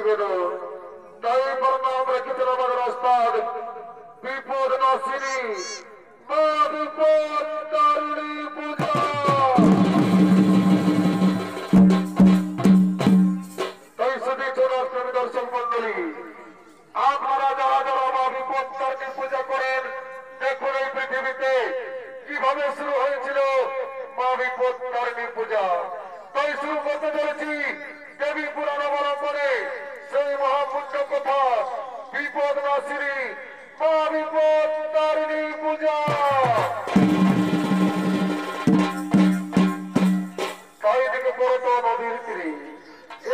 ঘটন। তাই প্রণাম রেখেছেন আমাদের ওস্তাদ বিপদ নাসিনী মা বিপদ তারিণী পূজা। তাই শুধু রাষ্ট্রের দর্শক মন্ডলী, আপনারা যারা যারা মা বিপদ তারিণী পূজা করেন, দেখুন এই পৃথিবীতে কিভাবে শুরু হয়েছিল মা বিপদ তারিণী পূজা। তাই শুরু করতে চলেছি দেবী পুরাণ অবলম্বনে সেই মহাপুণ্য কথা বিপদ নাসিনী মা বিপদ তারিণী পূজা। চারিদিকে করত নদীর তীরে,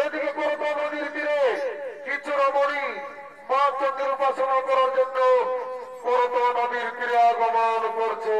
এদিকে করত নদীর তীরে কিছু রমণী মা চন্দ্রের উপাসনা করার জন্য করত নদীর তীরে আগমন করছে।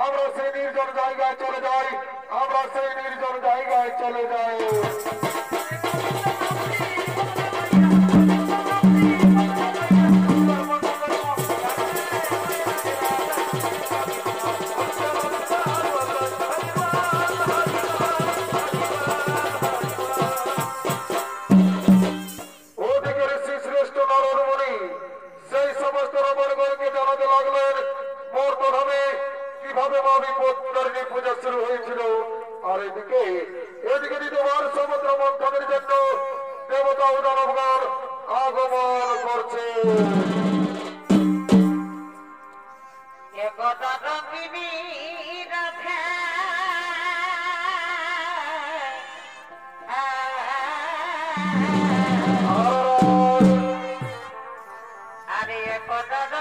আমরা সেই নির্জন জায়গায় চলে যাই, আমরা সেই নির্জন জায়গায় চলে যাই। কিভাবে মা বিপত্তারিণী পূজা শুরু হয়েছিল, আর এদিকে দ্বিতীয়বার সমুদ্র মন্থনের জন্য দেবতা ও দানবগণ আগমন করছে। আরে কথা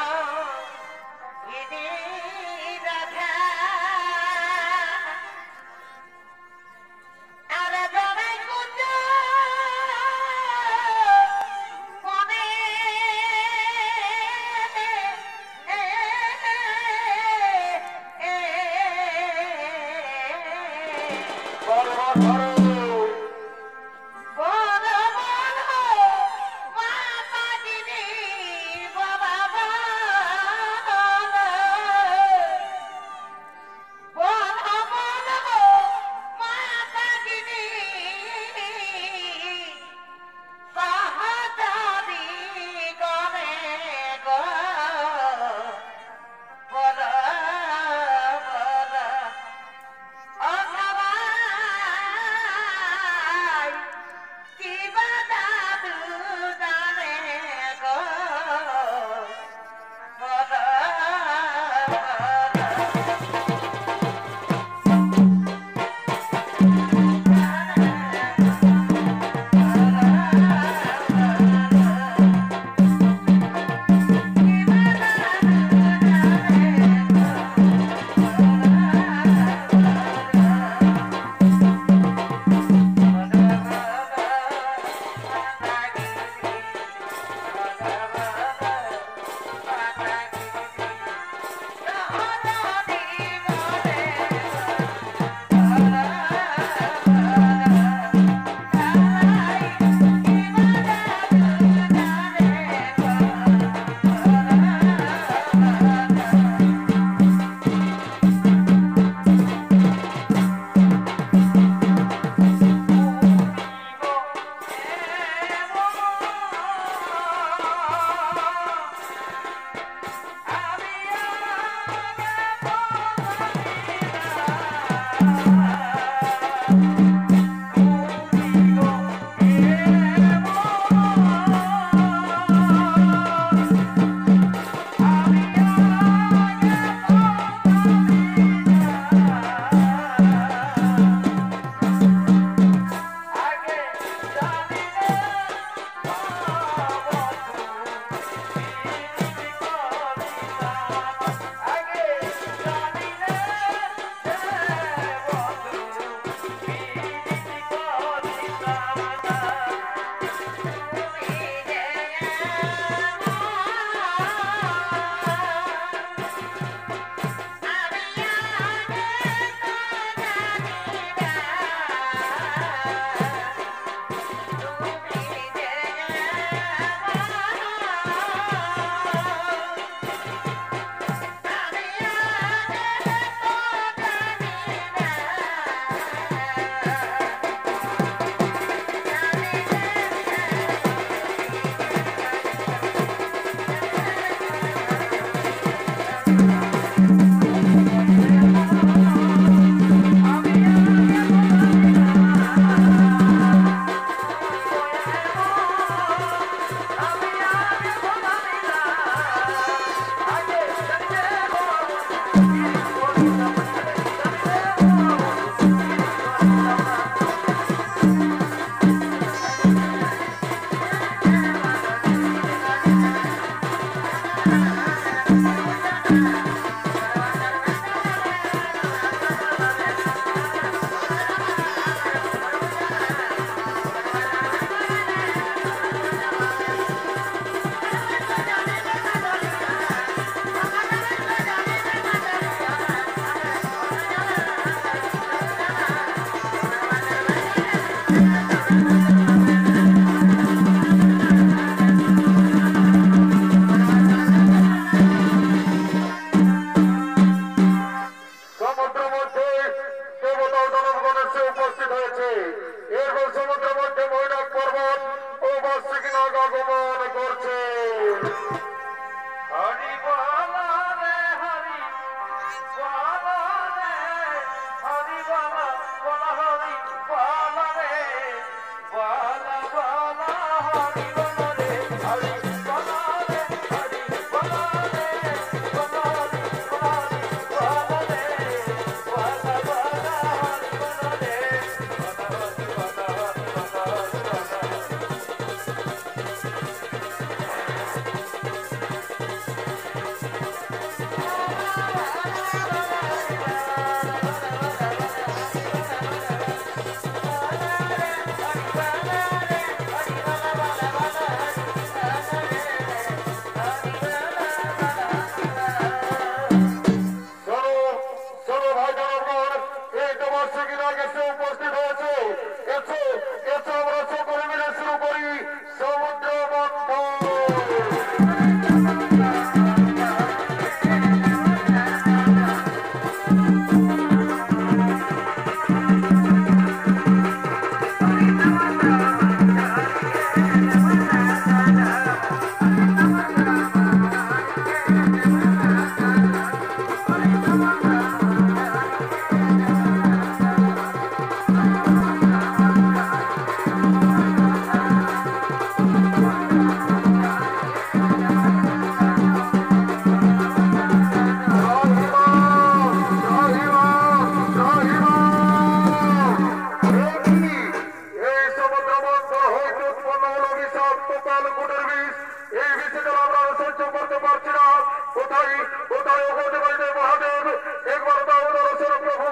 কোথায় কোথায় ওগোতে বাড়িতে মহাদেব একবার দাও দর্শন প্রভু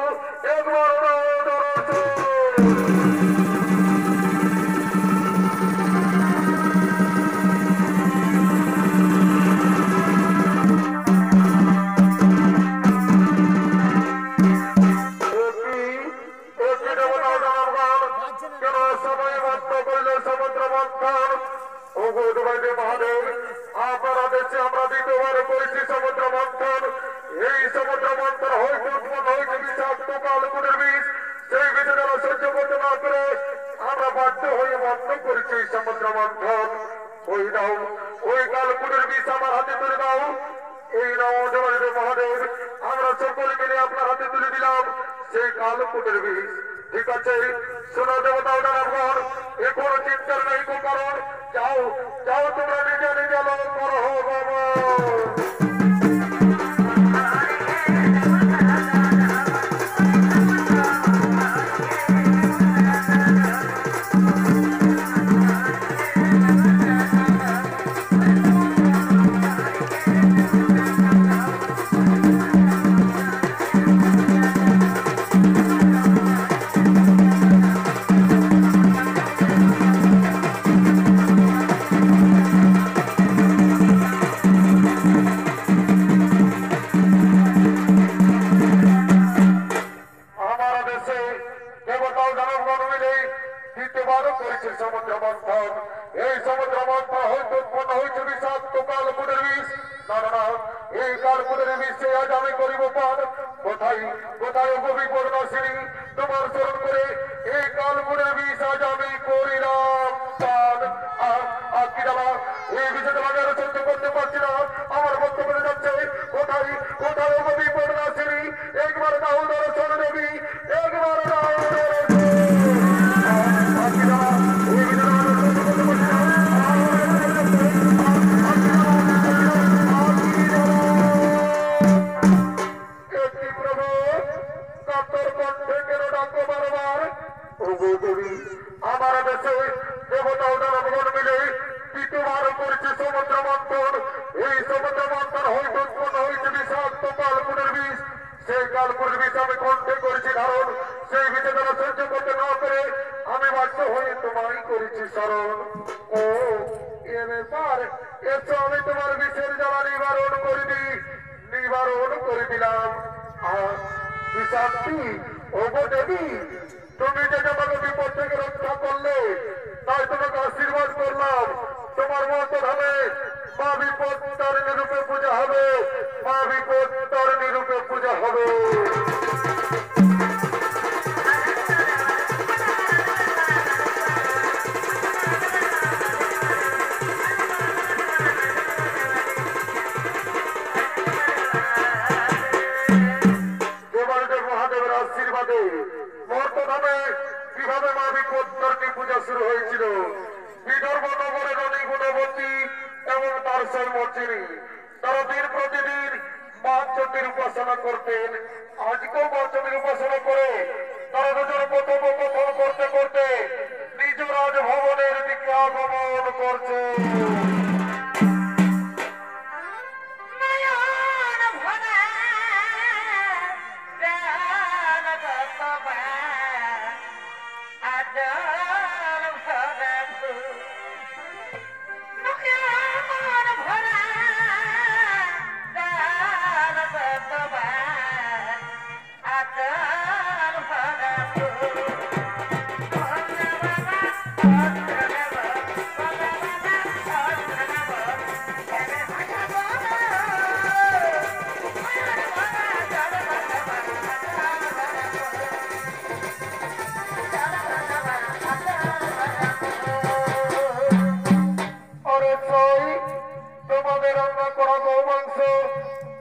একবার দাও দর্শন মহাদেব আপনারা দেখছি আমরা দ্বিতীয়বার করেছি সমুদ্র মন্থন এই সমুদ্র মন্থন হয়তো উৎপন্ন হয়েছে বিষাক্ত কালকুটের বিষ সেই বিষে যারা সহ্য করতে না করে আমরা বাধ্য হয়ে বন্ধ করেছি সমুদ্র মন্থন ওই নাও ওই কালকুটের বিষ আমার হাতে তুলে দাও এই নাও মহাদেব আমরা সকলে মিলে আপনার হাতে তুলে দিলাম সেই কালকুটের বিষ ঠিক আছে শোনো দেবতা দানবগণ এখনো চিন্তার নেই তো কারণ যাও যাও তোমরা নিজে নিজে লোক করো বাবা সমুদ্র মন্থন এই সমুদ্র মন্থন হয়তো উৎপন্ন হয়েছে বিষাক্ত কালকুটের বিষ না না না এই কালকুটের বিষে আজ আমি করিব পান কোথায় কোথায় বিপদ নাশিনী তোমার স্মরণ করে এই কালকুটের বিষ আজ আমি করিলাম পান কি জানা এই বিষয়ে তোমাকে আরো সহ্য করতে পারছি না আমার বক্তব্য যাচ্ছে কোথায় কোথায় বিপদ নাশিনী একবার দাও দর্শন দেবী একবার দাও আমার দেশে দেবতা দানবগণ মিলে দ্বিতীয়বার করেছে সমুদ্র মন্থন এই সমুদ্র মন্থন হয়তো উৎপন্ন হয়েছে বিষাক্ত কালকুটের বিষ সেই কালকুটের বিষ আমি কণ্ঠে করেছি ধারণ সেই বিষে তারা সহ্য করতে না পেরে আমি বাধ্য হয়ে তোমায় করেছি স্মরণ ও এ ব্যাপার এসো আমি তোমার বিষের জ্বালা নিবারণ করে দিলাম শান্তি ও দেবী তুমি যে আমাকে বিপদ থেকে রক্ষা করলে তাই তোমাকে আশীর্বাদ করলাম তোমার মত হবে মা বিপদ তারিণী রূপে পূজা হবে মা বিপদ তারিণী রূপে পূজা হবে মহাদেবের আশীর্বাদে মর্তধামে কিভাবে মা বিপদ তারিণী পূজা শুরু হয়েছিল বিদর্ভ নগরের রণী গুণবতী এবং তার সর্বচিনী তারা দিন প্রতিদিন মা চণ্ডীর উপাসনা করতেন আজকেও মা চণ্ডীর উপাসনা করে তারা দুজন কথোপকথন করতে করতে নিজ রাজভবনের দিকে আগমন করছে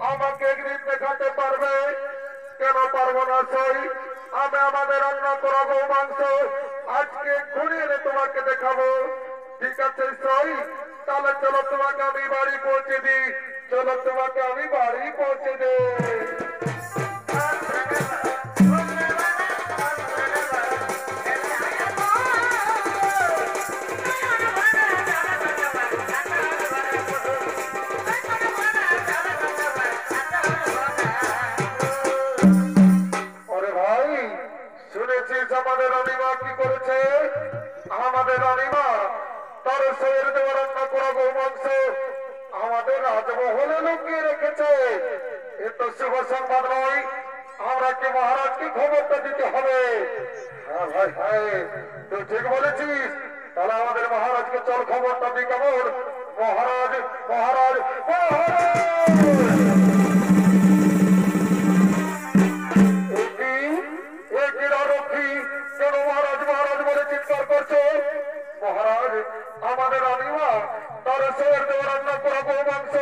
আমাকে একদিন দেখাতে পারবে কেন পারবো না সই আমি আমাদের রান্না করা গো মাংস আজকে ঘুরিয়ে তোমাকে দেখাবো ঠিক আছে সই তাহলে চলো তোমাকে আমি বাড়ি পৌঁছে দিই চলো তোমাকে আমি বাড়ি পৌঁছে দিই রানীমা কি করেছে? আমাদের রানীমা তার শরীর দেওয়া রান্না করা গো মাংস আমাদের রাজমহলে লুকিয়ে রেখেছে। এ তো শুভ সংবাদ নয়। আমরা কি মহারাজকে খবরটা দিতে হবে? হ্যাঁ ভাই, হ্যাঁ, তুই ঠিক বলেছিস। তাহলে আমাদের মহারাজকে চল খবরটা দিই। কেমন? মহারাজ, মহারাজ, মহারাজ! মহারাজ, আমাদের রানীমা তার শরীর দেওয়া রান্না করা গো মাংস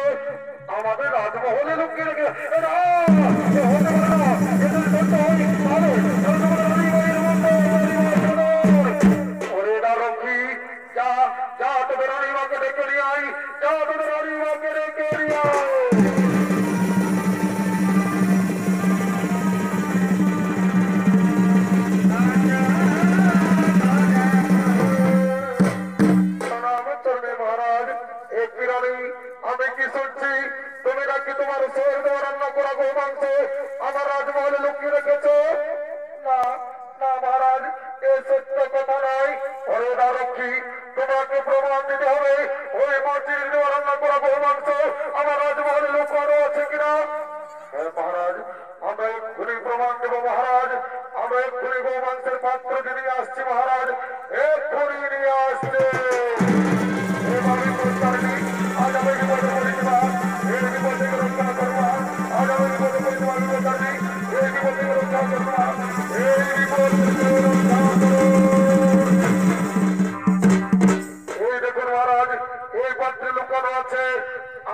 আমাদের রাজমহলে লুকিয়ে রেখে ওরে রক্ষী, যা যা তোদের রানীমাকে ডেকে নিয়ে আই, যা তোদের রানীমাকে ডেকে নিয়ে আয়। আমি কি শুনছি তুমি নাকি তোমার শরীর দেওয়া রান্না করা গো মাংস আমার রাজমহলে লুকিয়ে রেখেছো? না না মহারাজ, এ সত্য কথা নয়। ওরে রক্ষী, তোমাকে প্রমাণ দিতে হবে ওই মাটির দেওয়া রান্না করা গো মাংস আমার রাজমহলে লুকানো আছে কিনা। হ্যাঁ মহারাজ, আমরা এক্ষুনি প্রমাণ দেব মহারাজ। আমরা এক্ষুনি গো মাংসের পাত্র নিয়ে আসছি মহারাজ, এক্ষুনি নিয়ে আসছে।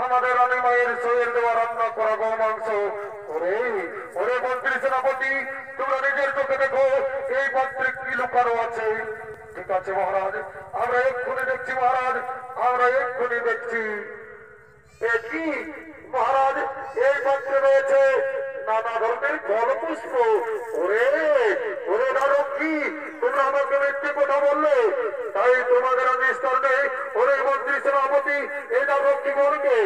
আমাদের রানীমায়ের শরীর দেওয়া রান্না করা গো মাংস। ওরে ওরে মন্ত্রী সেনাপতি, তোমরা নিজের চোখে দেখো এই পাত্রে কি লুকানো আছে। ঠিক আছে মহারাজ, আমরা এক্ষুনি দেখছি মহারাজ, আমরা এক্ষুনি দেখছি। কি মহারাজ, এই পাত্রে রয়েছে নানা ধরনের ফল পুষ্প। ওরে ওরে রক্ষী, তোমরা আমাকে মিথ্যে কথা বললে, তাই তোমাদের নিস্তার নেই। ওরে মন্ত্রী সেনাপতি, এই রক্ষীগণকে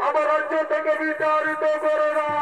আমার রাজ্য থেকে বিতাড়িত করে দাও।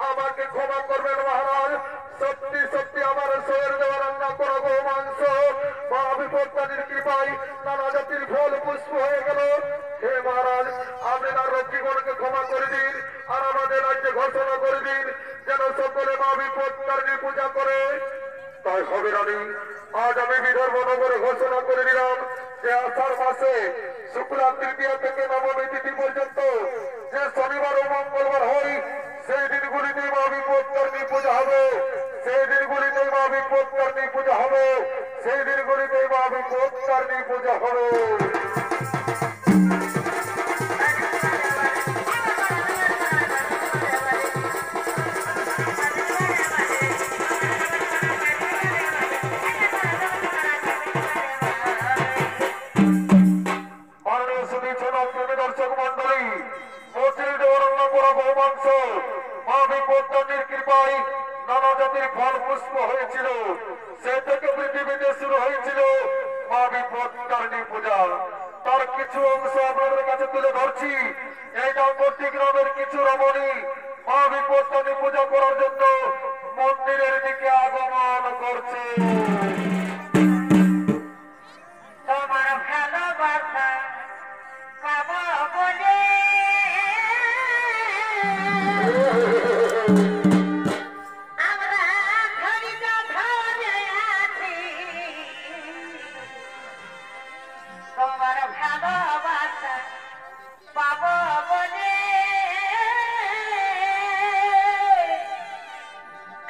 আমাকে ক্ষমা করবেন মহারাজ, সত্যি সত্যি আমার শরীর দেওয়া রান্না করা গো মাংস মহাবিপত্তানির কৃপায় নানা জাতির ফল পুষ্প হয়ে গেল। হে মহারাজ, আপনি তার রক্ষীগণকে ক্ষমা করে দিন আর আমাদের রাজ্যে ঘোষণা করে দিন যেন সকলে মহাবিপত্তারিণী পূজা করে। তাই হবে রানী, আজ আমি বিদর্ভ নগরে ঘোষণা করে দিলাম যে আষাঢ় মাসে শুক্লা তৃতীয়া থেকে নবমী তিথি পর্যন্ত যে শনিবার ও মঙ্গলবার হয় সেই দিনগুলিতে মা বিপত্তারিণী পূজা হবে, সেই দিনগুলিতে মা বিপত্তারিণী পূজা হবে, সেই দিনগুলিতে মা বিপত্তারিণী পূজা হবে। দর্শক মন্ডলী, মসজিদ দেওয়ার করা গো মাংস মা বিপত্তারিণীর কৃপায় নানা জাতির ফল পুষ্প হয়েছিল, সে থেকে পৃথিবীতে শুরু হয়েছিল মা বিপত্তারিণী পূজা। তার কিছু অংশ আপনাদের কাছে তুলে ধরছি। এই দাম্পত্য গ্রামের কিছু রমণী মা বিপত্তারিণী পূজা করার জন্য মন্দিরের দিকে আগমন করছে। তোমার ভালোবাসা পাবো বলে আমরা ধৈর্য ধরে আছি, তোমার ভালোবাসা পাবো বলে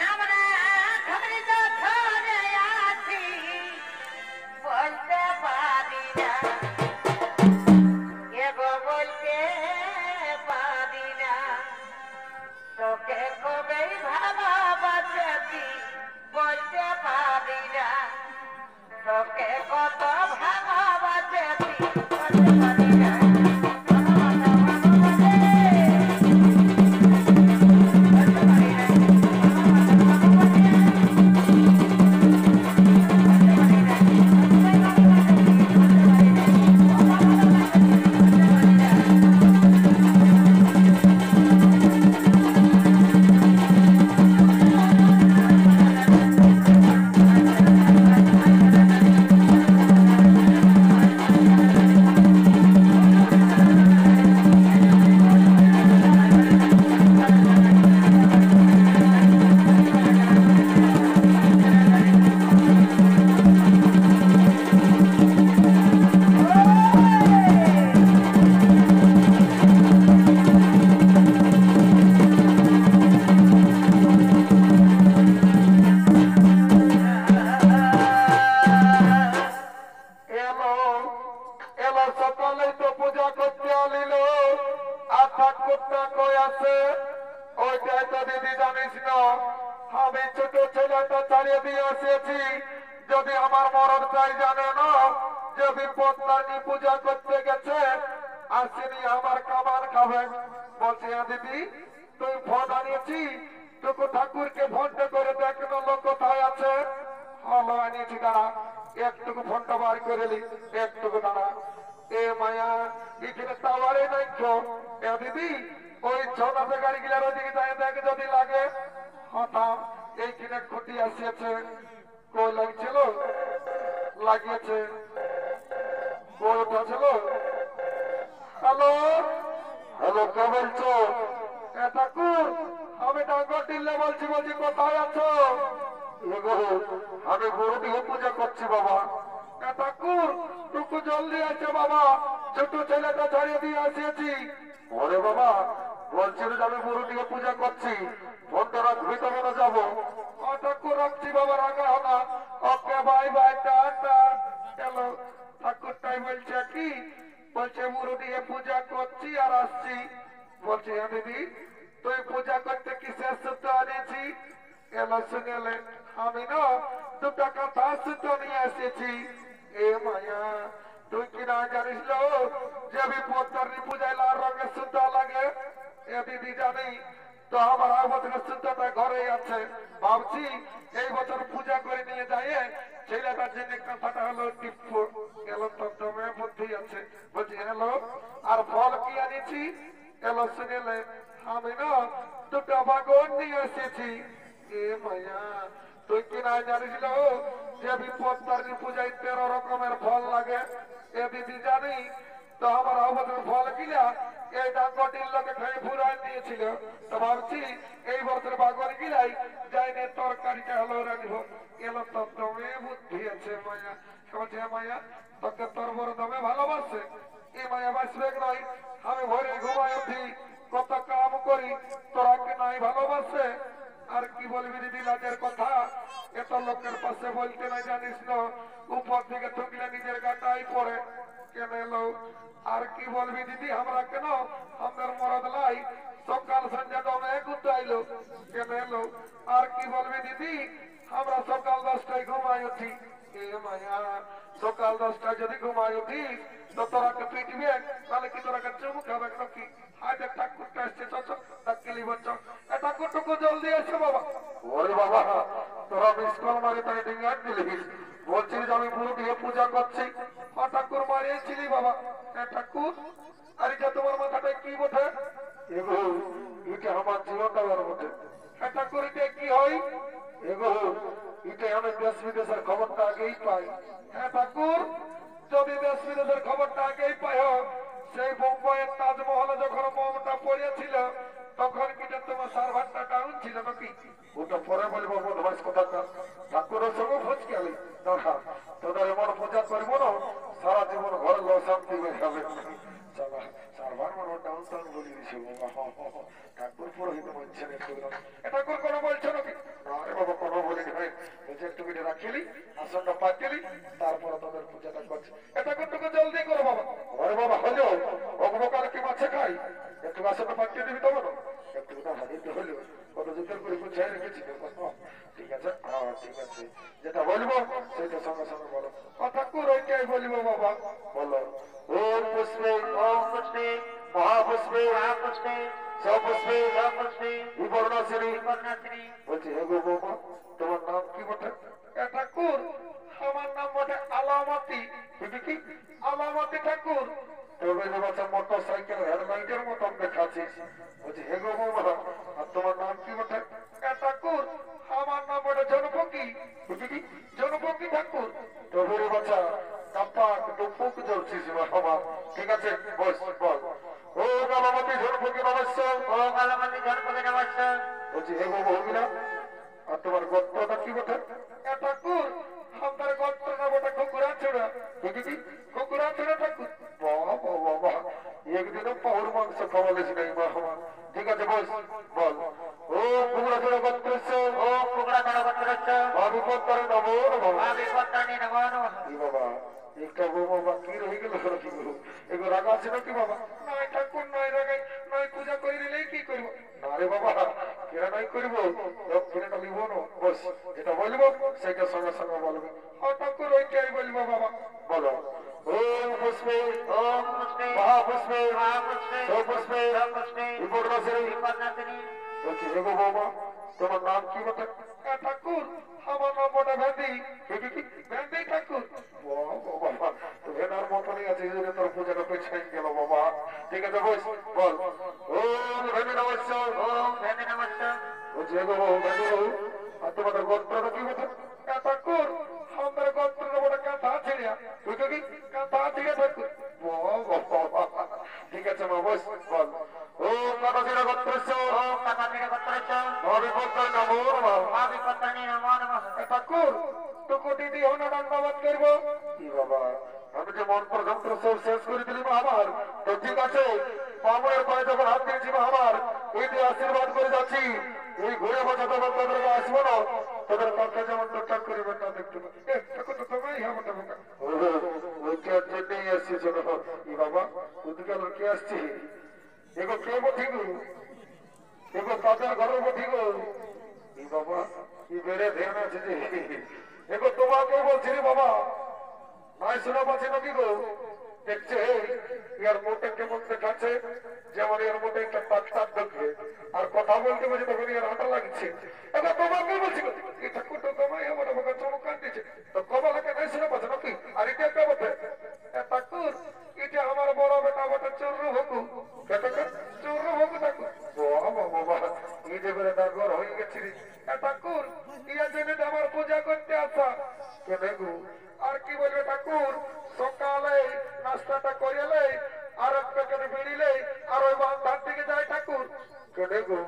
আমরা ধৈর্য ধরে আছি। আমি ছোট ছেলেটা ছাড়িয়ে দিয়ে এসেছি, যদি আমার মরণ চাই জানে না যে বিপত্তারিণী পূজা করতে গেছে, আসেনি আমার কামান খাবে। বলছে দিদি তুই ফোন আনিয়েছি, টুকু ঠাকুরকে ফোনটা করে দেখলো লোক কোথায় আছে। হলো আনিয়েছি, দাঁড়া একটুকু ফোনটা বার করে নি, একটুকু দাঁড়া। এ মায়া এখানে টাওয়ারে নাই তো। এ দিদি ওই ছোটাতে গাড়ি গিলার ওইদিকে যাই দেখ যদি লাগে। হঠাৎ এইখানে খুঁটি আসিয়েছে, কই লাগছিল লাগিয়েছে, কই উঠেছিল। হ্যালো হ্যালো, কে বলছো? ঠাকুর আমি ডাঙ্গর টিল্লে বলছি, বলছি কোথায় আছো? আমি গরু দিয়ে পূজা করছি বাবা। ঠাকুর টুকু জলদি আছে বাবা, ছোট ছেলেটা ছাড়িয়ে দিয়ে আসিয়েছি। ওরে বাবা বলছিল যে আমি গরু দিয়ে পূজা করছি, ফোনটা রাখবি তো মনে যাবো। ঠাকুর রাখছি বাবা, রাখা হনা। Okay bye bye, tata. চলো ঠাকুরটাই বলছে কি, বলছে মুরু দিয়ে পূজা করছি আর আসছি। বলছে হ্যাঁ দিদি তুই পূজা করতে কিসের সূত্র আনিয়েছি? এলো শুনেলে আমি না দুটা কথা সূত্র নিয়ে এসেছি। এ মায়া তুই কি না জানিস লো যে বিপত্তারিণী পূজায় লাল রঙের সূত্র লাগে? এ দিদি জানি তো, আমার বছরের সূত্রটা ঘরেই আছে। ভাবছি এই বছর পূজা করে নিয়ে যায় ছেলেটার জন্য কথাটা হলো টিপ্পু গেল, তবে বুদ্ধি আছে। বলছি হ্যালো, আর ফল কি আনিয়েছি? এলো শুনেলে আমি না দুটা বাগন নিয়ে এসেছি। এ মায়া তুই কি না জানিস যে বিপত্তারিণী পূজায় 13 রকমের ফল লাগে? এ দিদি জানি তো, আমার অবদান ফল কিনা এই ডাঙ্গটির লোকে খেয়ে ফুরাই দিয়েছিল। তো ভাবছি এই বছর বাগন গিলাই যাইনে তরকারিটা হলো রাখব। এলো তোর দমে বুদ্ধি আছে মায়া। বলছে মায়া তোকে তোর বড় দমে ভালোবাসে। এ মায়া বাঁচবে নয়, আমি ভোরে ঘুমাই উঠি কত কাম করি, তোরা কি নাই ভালোবাসে? আর কি বলবি দিদি লাজের কথা, এত লোকের পাশে বলতে না জানিস না, উপর থেকে ঠুকলে নিজের গাটাই পড়ে। কেন এলো আর কি বলবি দিদি, আমরা কেন আমাদের মরদ লাই সকাল সন্ধ্যা দমে গুতাইলো। কেন এলো আর কি বলবি দিদি, আমরা সকাল 10টায় ঘুমাই উঠি। এ মায়া সকাল 10টায় যদি ঘুমাই উঠিস তো তোরাকে পিটবে, তাহলে কি তোরাকে চুমু খাবে নাকি? আজ ঠাকুরটা আসছে, চলি বলছ ঠাকুরটুকু জলদি এসে বাবা। ওরে বাবা তোরা মিস কল মারি তাই ডিঙ্গার দিলিস, বলছিস যে আমি পুরো দিয়ে পূজা করছি। ঠাকুর মারিয়েছিলি বাবা। ঠাকুর আরে যা তোমার মাথাটায় কি বটে? এগো এটা আমার জীবনটা বটে। ঠাকুর এটা কি হয়? এগো এটা আমি দেশ বিদেশের খবরটা আগেই পাই। হ্যাঁ ঠাকুর যদি দেশ বিদেশের খবরটা আগেই পাই, সেই বোম্বাইয়ের তাজমহলে যখন বোমটা পড়েছিল তখন কি তোমার সার্ভারটা ডাউন ছিল নাকি? ওটা পরে বলবো বদমাইশ কথাটা। ঠাকুরের সঙ্গে খোঁজ গেলি দেখা তোদের এমন পূজা করবো না সারা জীবন ঘরে লো শান্তি হবে। সার্ভার মানে ডাউন টাউন বলে দিয়েছে ঠাকুর পুরোহিত বলছেন। ঠাকুর কোনো বলছো নাকি? আরে বাবা কোনো বলিনি ভাই, বলছে একটু মিটে রাখিলি আসনটা পাঠিয়ে তারপরে তোদের পূজাটা করছে। ঠাকুরটুকু জলদি করো বাবা। আরে বাবা হলো অগ্রকাল কি মাছে খাই, একটু আসনটা পাঠিয়ে দিবি তবে না? একটু হারিয়ে হলো কত যুদ্ধের করে গুছিয়ে রেখেছি। ঠিক আছে ঠিক আছে, যেটা বলবো সেটা সঙ্গে সঙ্গে বলো। ঠাকুর ওইটাই বলবো বাবা। বলো ওম পুষ্পে ওম পুষ্পে মহাপুষ্পে মহাপুষ্পে সপুষ্পে সপুষ্পে বিবর্ণাশ্রী বিবর্ণাশ্রী। বলছি হে গো বৌমা তোমার নাম কি বটে? ঠাকুর আমার নাম বটে আলামতি। কি আলামতি ঠাকুর? তবে বাচ্চা মোটর সাইকেল হেডলাইটের মতন দেখাচ্ছিস। বলছি হে গো বৌমা আর তোমার নাম কি বটে? ঠাকুর আমার নাম বটে জনপকি। জনপকি ঠাকুর? তবে বাচ্চা কাপাক ডুপুক জ্বলছিস বাবা। ঠিক আছে বল বল। ও কালামতি জনপকি নমস্কার। ও কালামতি জনপকি নমস্কার। বলছি হে গো বৌমিনা আর তোমার গোত্রটা কি বটে? ঠাকুর আমার গোত্রটা বটে কুকুরা ছোড়া। কুকুরা ছোড়া ঠাকুর? বাবা বাবা একদিনও পাহুর মাংস খাওয়ালিস নাই বাবা। ঠিক আছে বল বল। ও কুকুরা ছোড়া গোত্র, ও কুকুরা ছোড়া গোত্র ভাবি পত্তরে নমো নমঃ। ভাবি পত্তরে নমো নমঃ। কি বাবা একটা বাবা কি রয়ে গেল কি গো? এগো রাগ আছে নাকি বাবা? নয় ঠাকুর নয় রাগাই নয়, পূজা করে দিলেই কি করবো? না রে বাবা কেনা নাই করব দক্ষিণাটা নিব না বস যেটা বলবো সেটা সঙ্গে সঙ্গে বলবে ঠাকুর ওইটাই বলবো বাবা বলো ওম পুষ্পে ওম পুষ্পে মহাপুষ্পে মহাপুষ্পে সপুষ্পে সপুষ্পে বিপর্ণাশিনী বিপন্নাশিনী। বলছি হেগো বাবা তোমার নাম কি বটে ঠাকুর আমার নাম বটে ভেন্দি ভেন্দি ঠাকুর বাবা তো ভেনার মতনই আছে এই জন্য তোর পূজাটা পেছাই গেল বাবা ঠিক আছে বস বল ওম ভেন্দি নমস্কার ওম ভেবে নমস্কার। বলছি হেগো বাবু ভেন্দি বাবু আর তোমাদের গোত্রটা কি বটে ঠাকুর আমাদের গোত্রটা বটে কাঁথা ছিড়িয়া তুই তো কি কাঁথা ছিড়িয়া ঠাকুর বাবা ঠিক আছে মা বস বল ওম কাঁথা ছিড়া গোত্রস্য ওম কাপাতির গোত্রস্য মহাবিপত্তায় নমো নমঃ মহাবিপত্তানি নমো নমঃ। ঠাকুর তো কোটি দিয়ে হলো দণ্ডবাদ করবো কি বাবা আমি যে মন্ত্র যন্ত্র সব শেষ করে দিলি আমার তো ঠিক আছে বাবুয়ের পায়ে যখন হাত দিয়েছি আমার এই দিয়ে আশীর্বাদ করে যাচ্ছি এই ঘুরে বসে তখন তোদের আসবো না তোদের কথা যেমন টুকটাক করিবেন না দেখতে ঠাকুর তো তোমায় হবে না ওইটার জন্যই আসছি শোনো ই বাবা ওদিকে লোকে আসছি এগো কে বঠি গো এগো তাদের ঘরের বঠি গো ই বাবা কি বেড়ে ধ্যান আছে যে এগো তোমাকে বলছি রে বাবা নাই শোনা পাচ্ছি নাকি গো দেখছে ইয়ার মোটে কেমন দেখাচ্ছে যেমন এর মোটে একটা পাক্তার দেখবে আর কথা বলতে বলছে তখন ইয়ার আটা লাগছে এবার তোমাকে বলছি গো এই ঠাকুরটা তোমায় এমন আমাকে চমকান দিচ্ছে তো কমলাকে নাই শোনা পাচ্ছে নাকি আর এটা কে বটে ঠাকুর এটা আমার বড় বেটা বটে চোর ভগু চোর ভগু ঠাকুর বাবা বাবা এই যে বেড়ে ডাকর হয়ে গেছি ঠাকুর ইয়া জন্য আমার পূজা করতে আসা কেন গো আর কি বলবে ঠাকুর সকালে নাস্তাটা করিলে আর এক প্যাকেট বেরিলে আর ওই বান্ধার দিকে যায় ঠাকুর কেন গো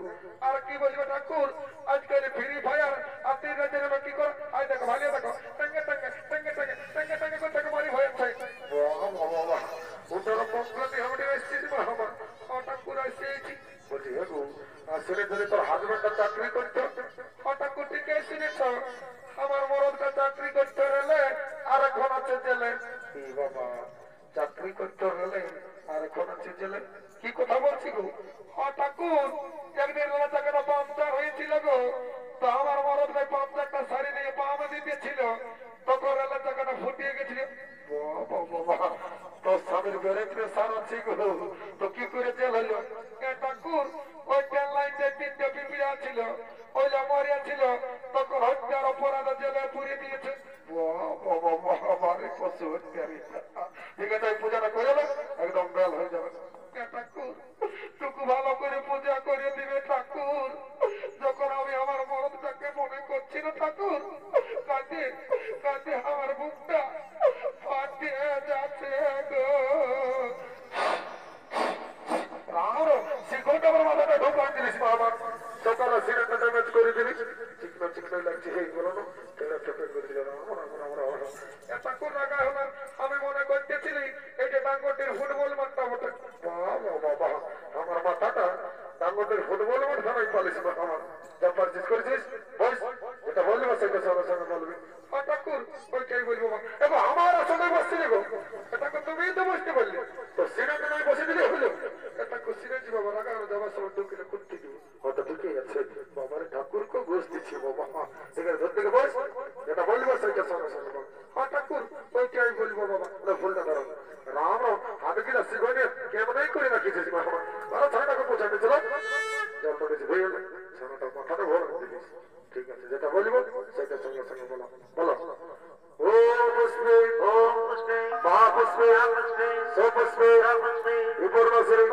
আর কি বলবে ঠাকুর আজকাল ফ্রি ফায়ার আর 3 রাতের কি করে আই দেখো ভালো দেখো টঙ্গে টঙ্গে টঙ্গে টঙ্গে টঙ্গে টঙ্গে করে টাকা মারি হয়েছে বাবা বাবা ওটার পক্ষে আমি এসেছি বাবা ও ঠাকুর এসেছি বলছি হে গো আসলে ধরে তোর হাজবেন্ডটা চাকরি করতো ও ঠাকুর ঠিক শুনেছ আমার মরদটা চাকরি করতে হলে আর এখন আছে জেলে এই বাবা চাকরি করতে হলে আর এখন আছে জেলে কি কথা বলছি গো ও ঠাকুর একদিন চাকাটা পাংচার হয়েছিল গো তো আমার মরদ ভাই পাংচারটা শাড়ি দিয়ে পামে দিতেছিল তখন রেলা চাকাটা ফুটিয়ে গেছিল বাবা তোর স্বামীর বেড়ে প্রেসার আছে গো তো কি করে জেল হলো ঠাকুর ওই ট্রেন লাইন যে 3টে পিপিড়া ছিল ওইটা মরিয়া ছিল তখন হত্যার অপরাধে জেলে পুড়িয়ে দিয়েছে ঠিক আছে পূজাটা করে দেবে একদম বেল হয়ে যাবে ঠাকুর টুকু ভালো করে পূজা করে দিবে ঠাকুর যখন আমি আমার মরদটাকে মনে করছি না ঠাকুর কাঁদে কাঁদে আমার বুকটা ফাটিয়ে যাচ্ছে গো শিখোটা আমার মাথাটা ঢোকান দিলিস আমার সকালে সিনেমা ড্যামেজ করে দিলিস চিকনো চিকনো লাগছে এই বলো না তেরা ঠোকের করে দিল ঠাকুর রাখা হলো আমি মনে করতেছিলি এই যে ডাঙ্গটির ফুটবল মাঠটা বটে বাবা আমার মাথাটা ডাঙ্গটির ফুটবল মাঠ ধানাই পালিস আমার যা পারচিস করেছিস বস এটা বললি বা সেটা সঙ্গে সঙ্গে বলবি ঠাকুর ওইটাই বলবো এবং আমার আসলে বসছিলি গো এটাকে তুমি তো বসতে বললি তো সিনেমা নয় বসে দিলে হলো এটা কুসিরেছি বাবা রাখা যাবার সময় ঢুকিলে করতে দিব হয়তো ঢুকে গেছে বাবার ঠাকুরকে ঘুষ দিচ্ছি বাবা সেখানে ধর থেকে বস যেটা বলবো সেটা সঙ্গে সঙ্গে বল ঠাকুর ওইটাই বলবো বাবা ফুলটা ধরো রাম রাম হাতে কিনা শিখনে কেমনই করে রাখিছিস বাবা তারা ছানাটাকে পৌঁছাতে ছিল জলটা বেশি হয়ে গেলে ছানাটা মাথাটা ভর দিলিস ঠিক আছে যেটা বলবো সেটা সঙ্গে সঙ্গে বলো বলো ওম পুষ্পে মহাপুষ্পে সপুষ্পে বিপর্ণাশিনী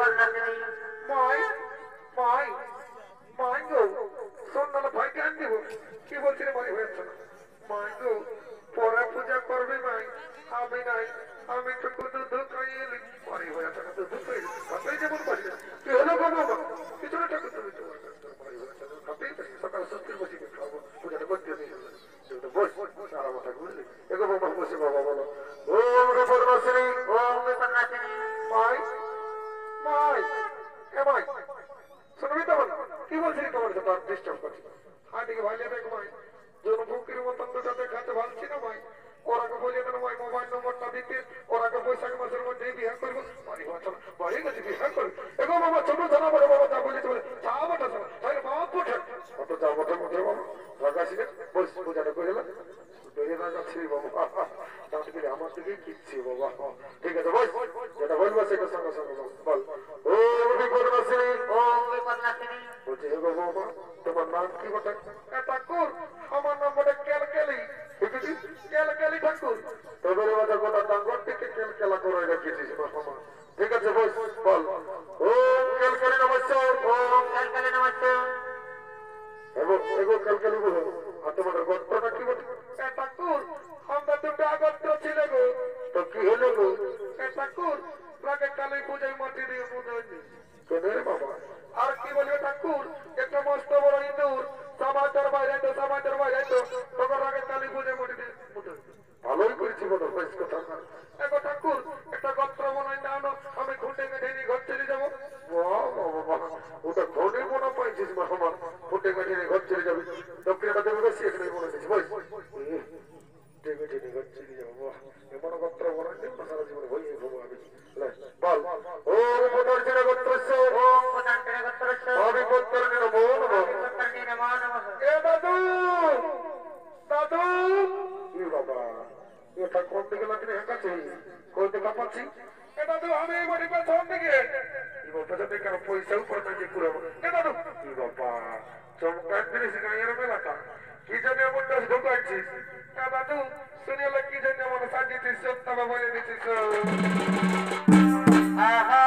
মাই মাই মাই গো সন্ধ্যালে ভাই জ্ঞান দিব কি বলছি রে মাই হয়েছে না মাই গো পরে পূজা করবি মাই আমি নাই আমি তো দুধ খাইয়ে এলি পরে হয়েছে না দুধ খাইয়ে খাতেই যেমন পারি কি হলো গো বাবা কিছু না ঠাকুর তুমি তোমার বাড়ি হয়েছে খাতেই পারি সকালে সত্যি বসে খাবো পূজাটা করতে দিই বস সারা মাথা বুঝলি এগো বাবা বসে বাবা বলো ওম বিপর্ণাশিনী ওম বিপন্নাশিনী। মাই মাই এ মাই শুনবি তো কি বলছিলি তোমার সাথে ডিস্টার্ব করছি হাঁটিকে ভাইলে দেখো মাই জন ফকির মতন দুটো দেখাতে ভালছি না মাই ওরাকে বলে দেন মাই মোবাইল নম্বরটা দিতে ওরাকে বৈশাখ মাসের মধ্যেই বিয়ে করবো বাড়ি বাড়ি গেছে বিয়ে করবো এগো বাবা ছোট জানা বড় বাবা যা বলেছে চা বাটা তাহলে মা পুঠে অত যা মোটে মোটে বাবা রাগাছি না বস পূজাটা করে গেলাম বেরিয়ে না যাচ্ছি বাবা তাতে করে আমার দিকেই কিচ্ছি বাবা ঠিক আছে বস যেটা বলবো সেটা সঙ্গে সঙ্গে বল ও বিপদনাশিনী ওম বিপদনাশিনী বলছি হে গো বাবা তোমার নাম কি বটে ঠাকুর আমার নাম বটে ক্যালকেলি ক্যালকেলি ঠাকুর তোদের বাজা গোটা ডাঙ্গর থেকে ক্যালকেলা করে রেখেছিস বাবা ঠিক আছে বস বল ও ক্যালকেলি নমস্কার ওম কালকালে নমস্তে এগো এগো ক্যালকেলি বলো আর তোমাদের গোত্রটা কি বটে ঠাকুর আমরা দুটো গোত্র ছিল গো তো কি হলো গো ঠাকুর রাগে কালী পূজায় মাটি দিয়ে বুঝাইনি কেন রে বাবা আর কি বলবে ঠাকুর একটা মস্ত বড় ইঁদুর সমাজের বাইরে তো তখন আগে কালী পূজায় মাটি দিয়ে বুঝাই ভালোই করেছি বলো বেশ কথা না এগো ঠাকুর একটা গোত্র মনে হয় না আমি খুঁটে মেঠে ঘর চলে যাবো ওটা ধনে মনে পাইছিস মামা খুঁটে মেঠে ঘর চলে যাবে দক্ষিণটা দেবে বেশি এখানে মনে হয়েছে বল ঘর চলে যাবো এমন গোত্র মনে হয় সারা জীবনে ভয়ে ভোগ আমি বল ও রিপোর্টার ছিল গোত্রস্য ওম পদান্তরে গোত্রস্য অবিপত্তর নমো নমঃ বিপত্তরে নমো নমঃ এ দাদু দাদু কি বাবা এটা কোন দিকে লাগলে হেঁকাছে কোন দিকে পাচ্ছি এ দাদু আমি এই বাড়ি পেছন দিকে এই বাবা পেছন দিকে কারো পয়সা উপর না যে পুরাবো এ দাদু কি বাবা চমকার জিনিস গাঁয়ের মেলাটা কি জন্য এমন ডাস ঢুকাচ্ছিস এ দাদু শুনিলে কি জন্য এমন সাজিয়েছিস সত্যটা বলে দিচ্ছিস আহা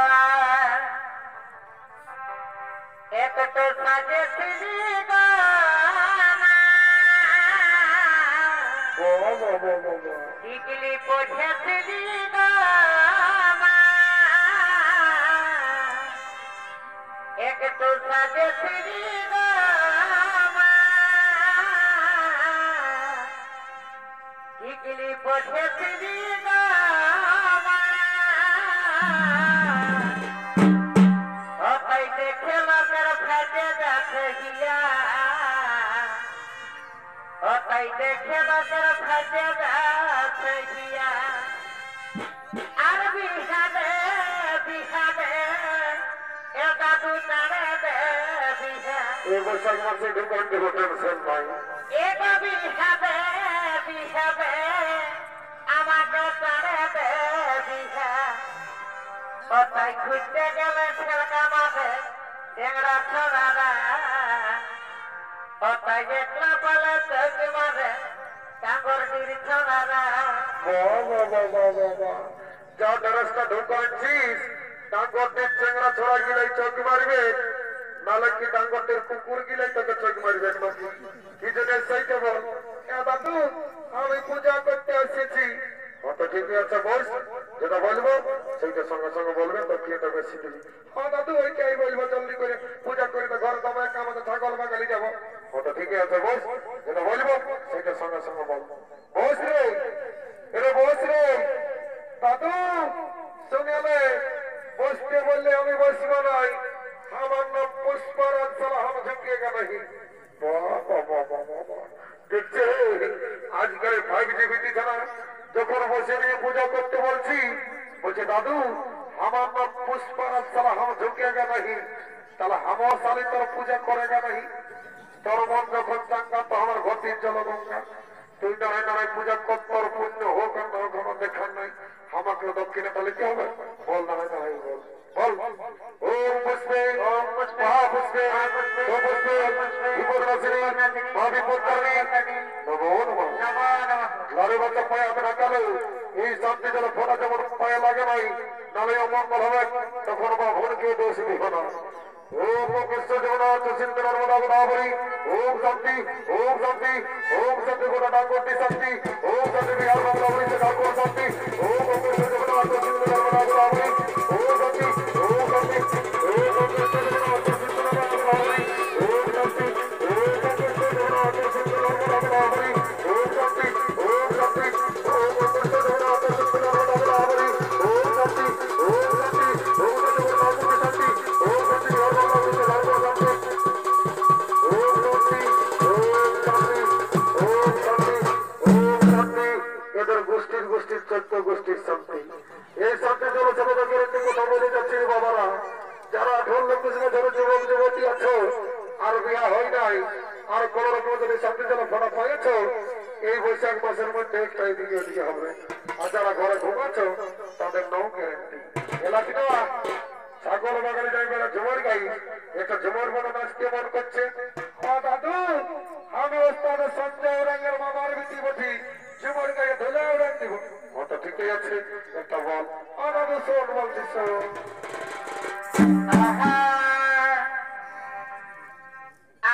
একটো সাজে ছিলি গানা ও বাবা বাবা টিকলি পড়েছিলি গানা একটো সাজে ছিলি গানা টিকলি পড়েছিলি গানা ওই দেখে লোকের ফেটে যাচ্ছে গিয়া ওই দেখে লোকের ফেটে যাচ্ছে গিয়া আর বিহাবে বিহাবে এ দাদু তাড়ে দে বিহা এই বৈশাখ মাসে ঢুকান দেবো টেনশন নাই এটা বিহাবে বিহাবে আমাকে তাড়ে দে বিহা ওটাই খুঁজতে গেলে ছেলেটা মাঝে টেংরা ছোড়ারা ওটাই একলা বলে চোখ মাঝে ডাঙ্গর ডির ছোড়ারা বাবা যা ড্রেসটা ঢুকাচ্ছিস ডাঙ্গরটির চেংড়া ছড়া গিলাই চোখ মারবে নালে কি ডাঙ্গরটির কুকুর গিলাই তোকে চোখ মারবে নাকি কি জন্য সেইটা বল দাদু আমি পূজা করতে এসেছি অত ঠিকই আছে বস যেটা বলবো সেইটা সঙ্গে সঙ্গে বলবেন তো কি বেশি দিবি হ্যাঁ দাদু ওইটাই বলবো জলদি করে পূজা করে তো ঘর দামে আমাদের ছাগল বাগালি যাবো অত ঠিকই আছে বস যেটা বলবো সেইটা সঙ্গে সঙ্গে বলবো বস রে এরে বস রে দাদু শুনেলে বসতে বললে আমি বসবো নাই আমার নাম পুষ্পরাজ সালাম ঝুঁকিয়েগা নাহি দেখছে আজকাল 5G ছাড়া যখন বসে নিয়ে পূজা করতে বলছি বলছে দাদু আমার নাম পুষ্পরাজ সালাম ঝুঁকিয়েগা নাহি তাহলে আমার সালে তোর পূজা করেগা নাহি তোর মন যখন চাঙ্গা তো আমার ঘটির জল গঙ্গা তুই দাঁড়ায় দাঁড়ায় পূজা কর তোর পুণ্য হোক আর না হোক আমার দেখার নাই আমাকে দক্ষিণে তাহলে কি হবে বল দাঁড়ায় দাঁড়ায় বল বল ওম পুষ্পে মহাপুষ্পে ও পুষ্পে বিপদনাশিনী মহাবিপত্তারিণী নমো নমঃ ঘরে বাচ্চা পায়ে হাতে রাখালো এই শান্তি যেন ফোটা যেমন পায়ে লাগে নাই নালে অমঙ্গল হবে তখন বা ভনকে দোষ দিও না ओम कृष्ण जगन्नाथ सिंह नर्मदा गोदावरी ओम शांति ओम शांति गोदा डाकोटी शांति ओम शांति बिहार गोदावरी से डाको शांति ओम कृष्ण जगन्नाथ सिंह नर्मदा गोदावरी ओम शांति ओम कृष्ण जगन्नाथ सिंह नर्मदा गोदावरी ओम शांति कृष्ण जगन्नाथ सिंह नर्मदा गोदावरी ओम शांति ओम कृष्ण जगन्नाथ सिंह नर्मदा गोदावरी ओम शांति ओम जगन्नाथ शांति ओम शांति গোষ্ঠীর 14 গোষ্ঠীর শান্তি এই শান্তি জনসভাকে কথা বলে যাচ্ছে বাবারা যারা 18 লোক ধরে যুবক যুবতী আছো আর বিয়া হয় নাই, আর কোন রকম যদি শান্তি যেন ফোটা পাইছ, এই বৈশাখ মাসের মধ্যে একটাই দিকে দিকে হবে। আর যারা ঘরে ঘুমাচ্ছ তাদের নো গ্যারেন্টি। এলাকি দেওয়া ছাগল বাগানে যাইবে ঝুমর গাই, একটা ঝুমর বড় নাচ কেমন করছে? ও দাদু, আমি ওস্তাদ সঞ্জয় রঙের মামার বিটি বটি, ঝুমর গায়ে ধুলে উড়ান দিব। ও তো ঠিকই আছে, একটা বল। ও দাদু শোন বলছিস শোন।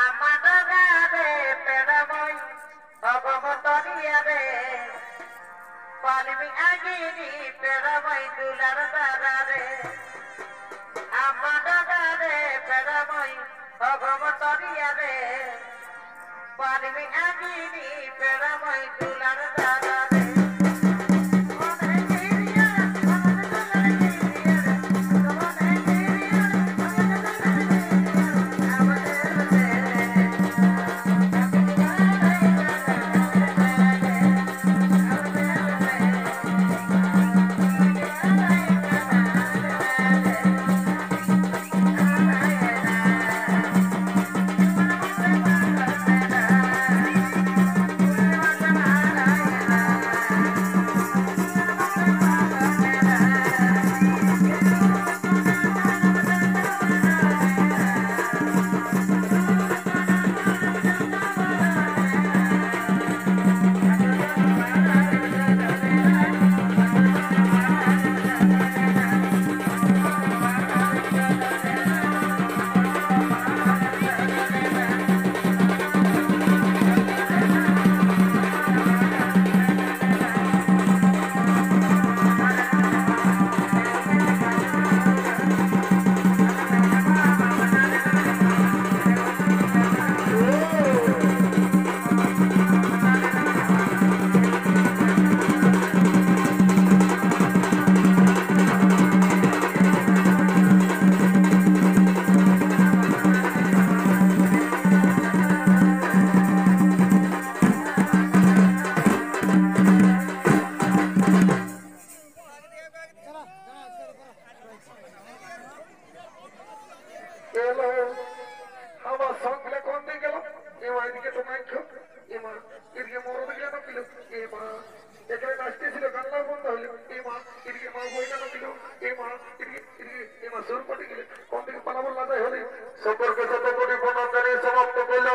আমার গারে পেড়াবই অগমতরিয়ারে পালমি আগিনি পেড়াবই দুলার দাদারে আমার গারে পেড়াবই অগমতরিয়ারে পালমি আগিনি পেড়াবই দুলার দাদারে আমার সঙ্গে কোন দিকে গেল? এমা এদিকে তো মাইক এমা এদিকে মরদ গেল না কিলো এমা এখানে নাচতেছিল গান্না বন্ধ হইল এমা এদিকে মা বই না কিলো এমা এদিকে এদিকে এমা সুর পটে গেলে কোন দিকে পালাবো লাদাই হলে সম্পর্কে শত কোটি প্রণাম জানিয়ে সমাপ্ত করল।